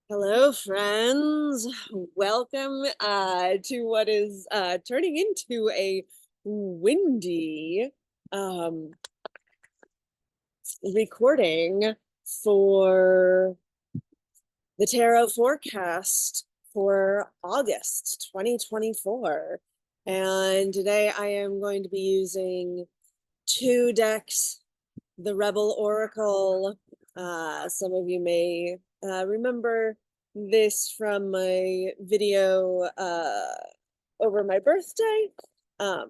Hello, friends. Welcome to what is turning into a windy um, recording for the tarot forecast for August 2024. And today I am going to be using two decks, the Rebel Oracle. Some of you may remember this from my video over my birthday,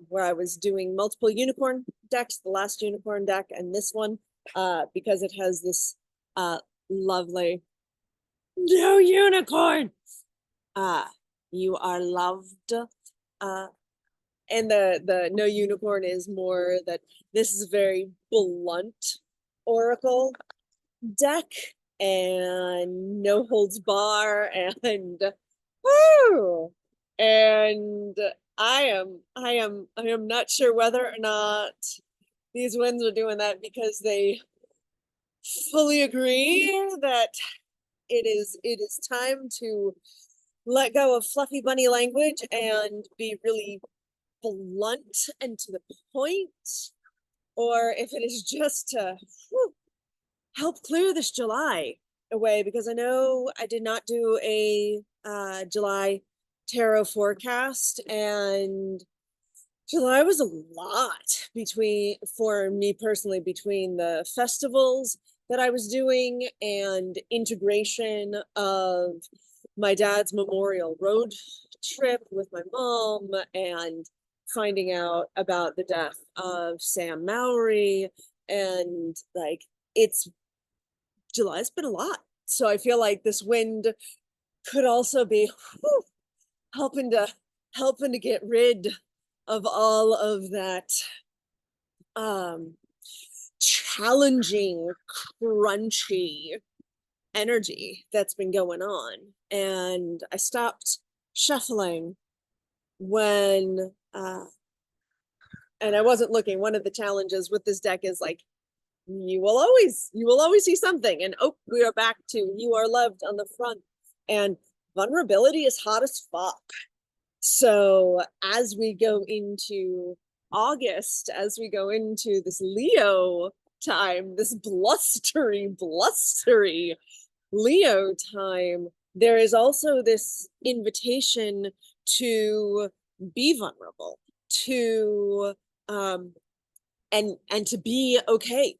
where I was doing multiple unicorn decks, the last unicorn deck and this one, because it has this lovely no unicorn. You are loved. And the no unicorn is more that this is a very blunt oracle deck and no holds bar and woo! And I am not sure whether or not these winds are doing that because they fully agree that it is time to let go of fluffy bunny language and be really blunt and to the point, or if it is just to help clear this July away, because I know I did not do a July tarot forecast, and July was a lot for me personally, between the festivals that I was doing and integration of my dad's memorial road trip with my mom and finding out about the death of Sam Mowry. And like, it's July's been a lot. So I feel like this wind could also be helping to get rid of all of that challenging, crunchy energy that's been going on. And I stopped shuffling when and I wasn't looking. One of the challenges with this deck is like, you will always see something. And oh, we are back to you are loved on the front. And vulnerability is hot as fuck. So as we go into August, as we go into this Leo time, this blustery Leo time, there is also this invitation to be vulnerable, to and to be okay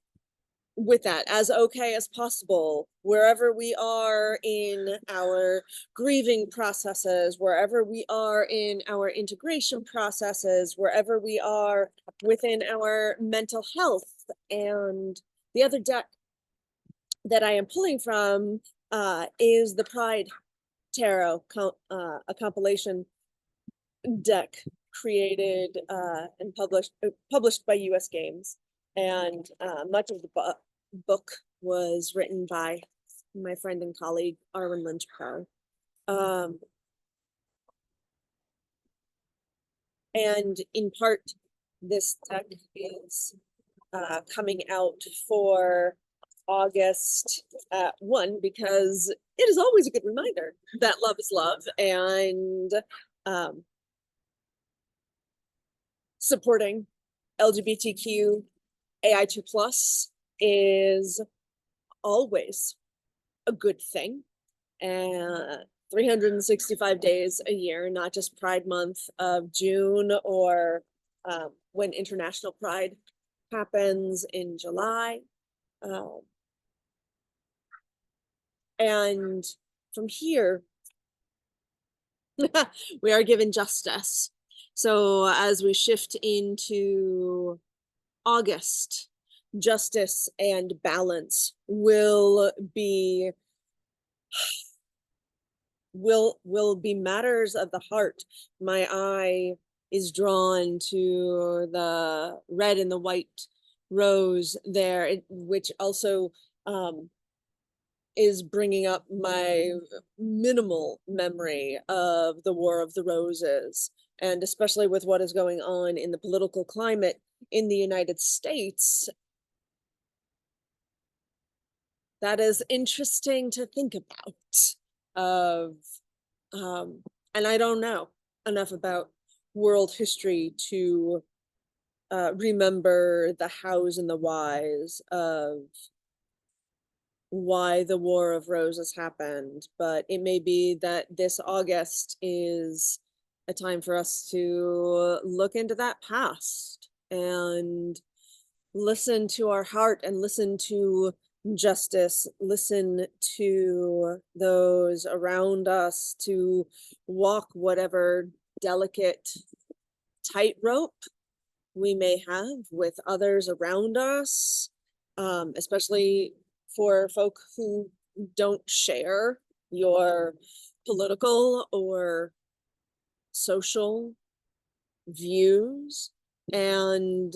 with that, as okay as possible, wherever we are in our grieving processes, wherever we are in our integration processes, wherever we are within our mental health. And the other deck that I am pulling from is the Pride Tarot, a compilation deck created and published by US Games. And much of the book was written by my friend and colleague Arwen Lynch-Carr. And in part, this deck is coming out for August 1, because it is always a good reminder that love is love, and supporting LGBTQ AI2+ is always a good thing. And 365 days a year, not just Pride Month of June, or when International Pride happens in July. And from here, we are given justice. So as we shift into August, justice and balance will be matters of the heart. My eye is drawn to the red and the white rose there, which also is bringing up my minimal memory of the War of the Roses, and especially with what is going on in the political climate in the United States. That is interesting to think about. of, and I don't know enough about world history to remember the hows and the whys of why the War of Roses happened, but it may be that this August is a time for us to look into that past and listen to our heart and listen to justice, listen to those around us, to walk whatever delicate tightrope we may have with others around us, especially for folk who don't share your political or social views. And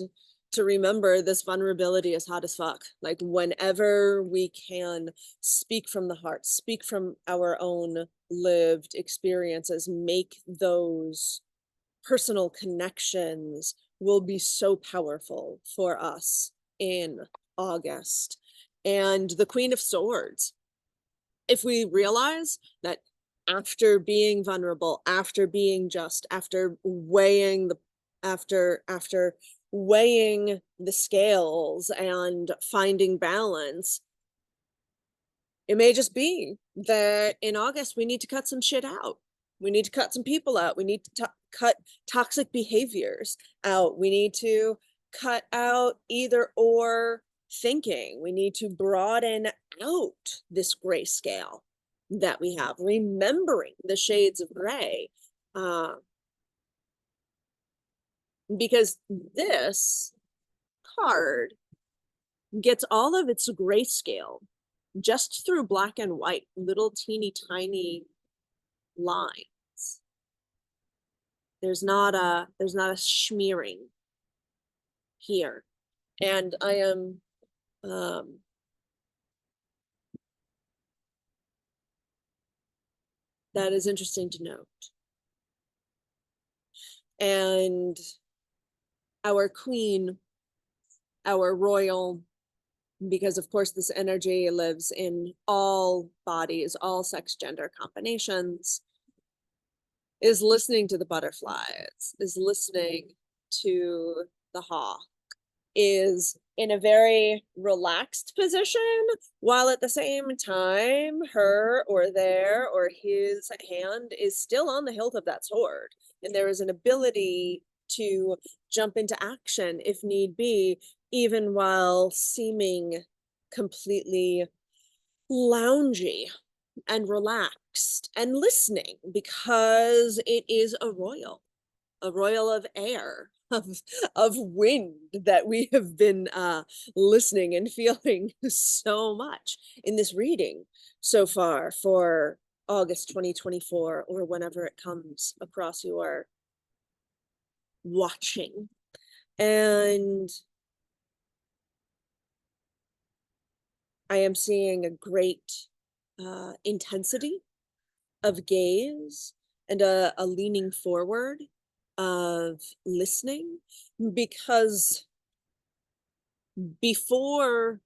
to remember this vulnerability is hot as fuck. Like, whenever we can speak from the heart, speak from our own lived experiences, make those personal connections will be so powerful for us in August. And the Queen of Swords, if we realize that after being vulnerable, after being just, after weighing the scales and finding balance, it may just be that in August we need to cut some shit out. We need to cut some people out. We need to cut toxic behaviors out. We need to cut out either or thinking. We need to broaden out this gray scale that we have, remembering the shades of gray. Because this card gets all of its grayscale just through black and white, little teeny tiny lines. There's not a smearing here. And I am that is interesting to note. And our queen, our royal, because of course this energy lives in all bodies, all sex gender combinations, is listening to the butterflies, is listening to the hawk, is in a very relaxed position, while at the same time her or their or his hand is still on the hilt of that sword. And there is an ability to jump into action if need be, even while seeming completely loungy and relaxed and listening, because it is a royal of air, of wind that we have been listening and feeling so much in this reading so far for August 2024, or whenever it comes across your watching. And I am seeing a great intensity of gaze and a leaning forward of listening, because before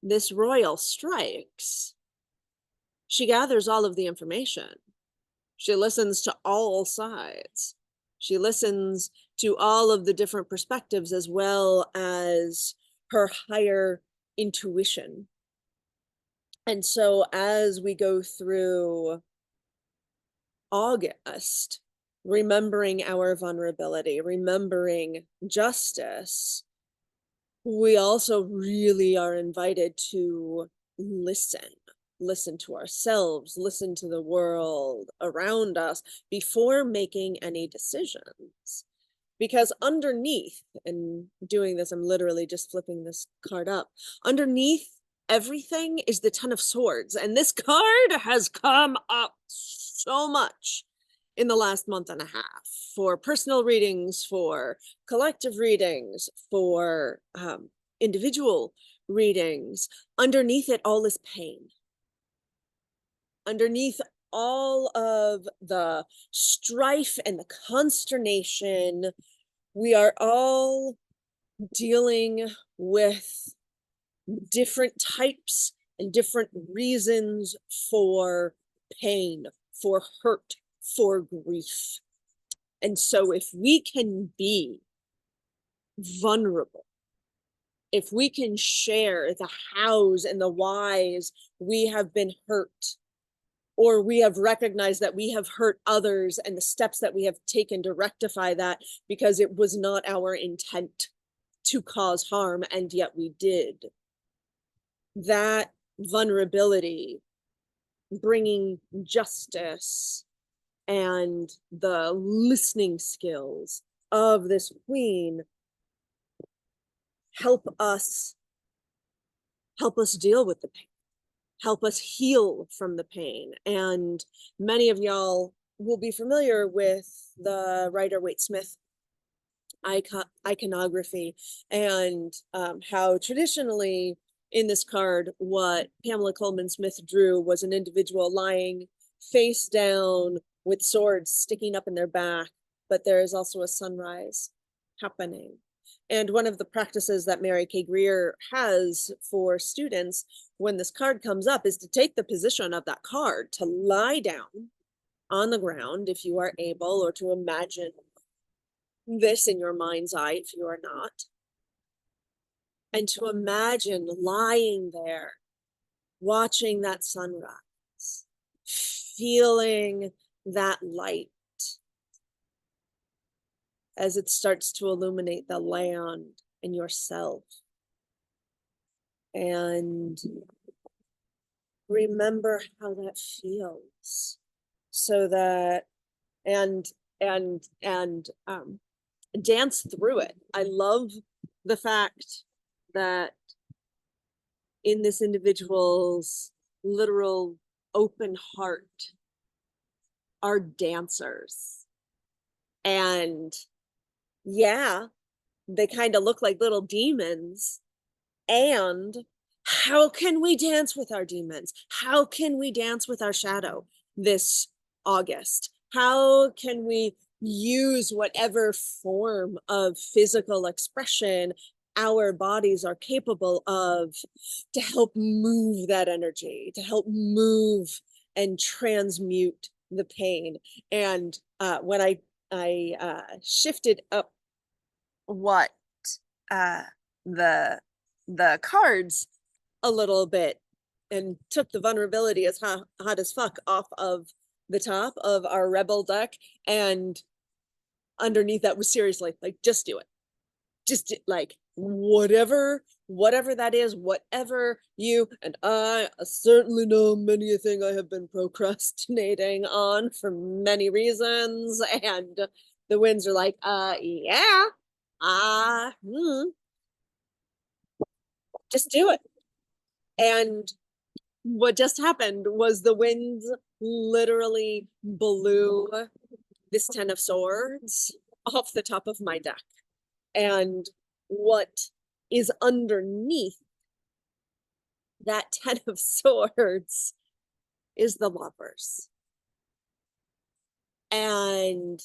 this royal strikes, she gathers all of the information. She listens to all sides. She listens to all of the different perspectives, as well as her higher intuition. And so as we go through August, remembering our vulnerability, remembering justice, we also really are invited to listen to ourselves, listen to the world around us before making any decisions. Because underneath, and doing this, I'm literally just flipping this card up, underneath everything is the Ten of Swords. And this card has come up so much in the last month and a half, for personal readings, for collective readings, for individual readings. Underneath it all is pain. Underneath all of the strife and the consternation, we are all dealing with different types and different reasons for pain, for hurt, for grief. And so if we can be vulnerable, if we can share the hows and the whys we have been hurt, or we have recognized that we have hurt others and the steps that we have taken to rectify that because it was not our intent to cause harm, and yet we did. That vulnerability, bringing justice and the listening skills of this queen help us deal with the pain, help us heal from the pain. And many of y'all will be familiar with the Rider Waite Smith iconography, and how traditionally in this card, what Pamela Coleman Smith drew was an individual lying face down with swords sticking up in their back, but there is also a sunrise happening. And one of the practices that Mary K. Greer has for students when this card comes up is to take the position of that card, to lie down on the ground if you are able, or to imagine this in your mind's eye if you are not, and to imagine lying there, watching that sunrise, feeling that light as it starts to illuminate the land and yourself. And remember how that feels, so that, and dance through it. I love the fact that in this individual's literal open heart are dancers. And yeah, they kind of look like little demons. And how can we dance with our demons? How can we dance with our shadow this August? How can we use whatever form of physical expression our bodies are capable of to help move that energy, to help move and transmute the pain? And when I shifted up what the cards a little bit and took the vulnerability as hot as fuck off of the top of our rebel deck, and underneath that was seriously like, just do it, just like whatever that is, whatever you, and I certainly know many a thing I have been procrastinating on for many reasons, and the winds are like, yeah, just do it. And what just happened was the winds literally blew this 10 of Swords off the top of my deck. And what is underneath that 10 of Swords is the Lovers. And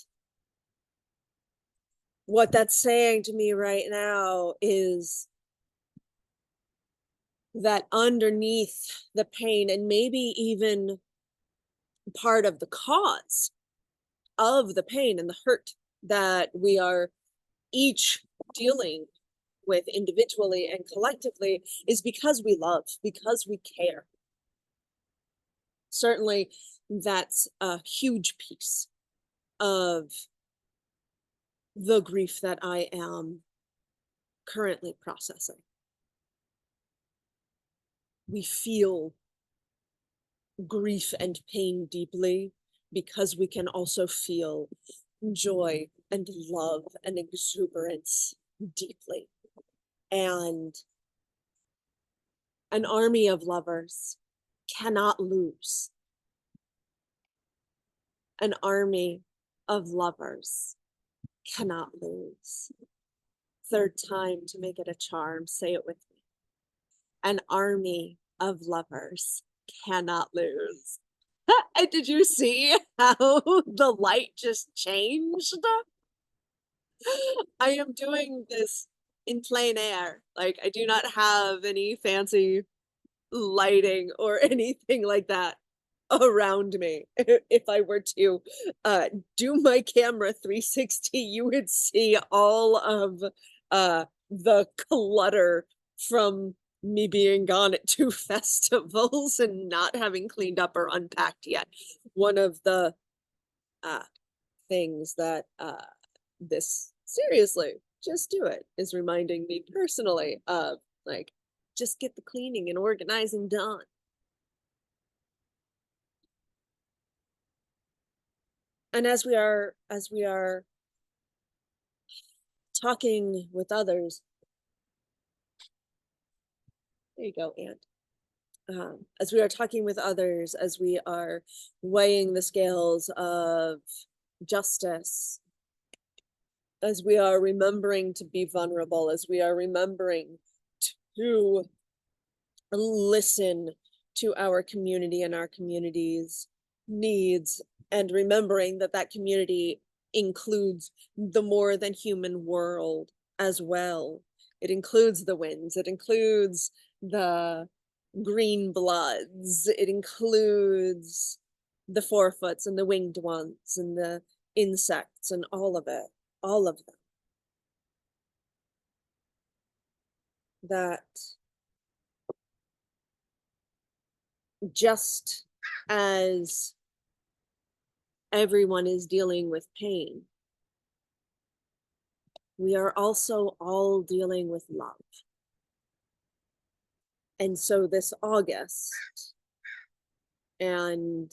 what that's saying to me right now is that underneath the pain, and maybe even part of the cause of the pain and the hurt that we are each dealing with individually and collectively, is because we love, because we care. Certainly, that's a huge piece of the grief that I am currently processing. We feel grief and pain deeply because we can also feel joy and love and exuberance deeply. And an army of lovers cannot lose. An army of lovers cannot lose. Third time to make it a charm, say it with me. An army of lovers cannot lose. And did you see how the light just changed? I am doing this in plein air. Like, I do not have any fancy lighting or anything like that around me. If I were to do my camera 360, you would see all of the clutter from me being gone at 2 festivals and not having cleaned up or unpacked yet. One of the uh things that this seriously, just do it, is reminding me personally of, like, just get the cleaning and organizing done. And as we are talking with others, there you go, and as we are talking with others, as we are weighing the scales of justice, as we are remembering to be vulnerable, as we are remembering to listen to our community and our community's needs, and remembering that that community includes the more than human world as well. It includes the winds, it includes the green bloods, it includes the four-foots and the winged ones and the insects and all of it, all of them. That just as everyone is dealing with pain, we are also all dealing with love. And so this August and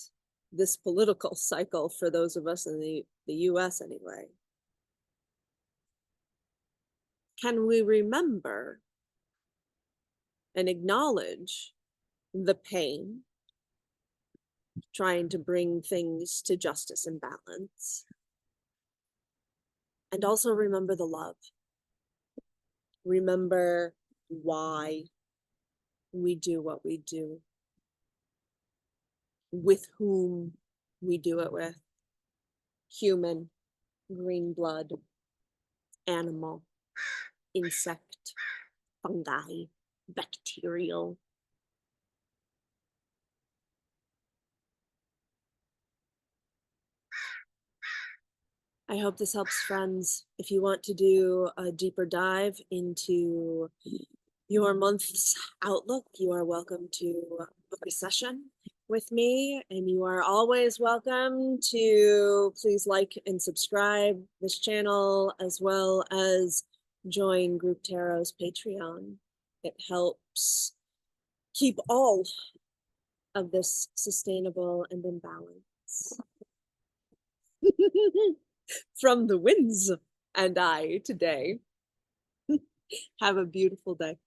this political cycle, for those of us in the US anyway, can we remember and acknowledge the pain, trying to bring things to justice and balance, and also remember the love? Remember why we do what we do, with whom we do it with: human, green blood, animal, insect, fungi, bacterial. I hope this helps, friends. If you want to do a deeper dive into your month's outlook, you are welcome to book a session with me, and you are always welcome to please like and subscribe this channel, as well as join Group Tarot's Patreon. It helps keep all of this sustainable and in balance. From the winds and I today. Have a beautiful day.